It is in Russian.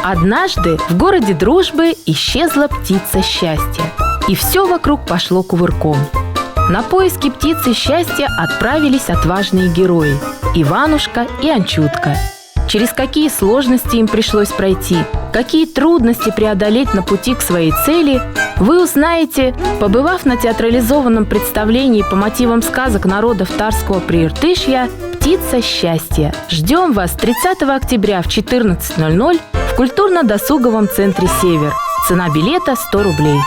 Однажды в городе Дружбы исчезла птица счастья, и все вокруг пошло кувырком. На поиски птицы счастья отправились отважные герои – Иванушка и Анчутка. Через какие сложности им пришлось пройти, какие трудности преодолеть на пути к своей цели, вы узнаете, побывав на театрализованном представлении по мотивам сказок народов Тарского Прииртышья «Птица счастья». Ждем вас 30 октября в 14:00 в культурно-досуговом центре «Север». Цена билета 100 рублей.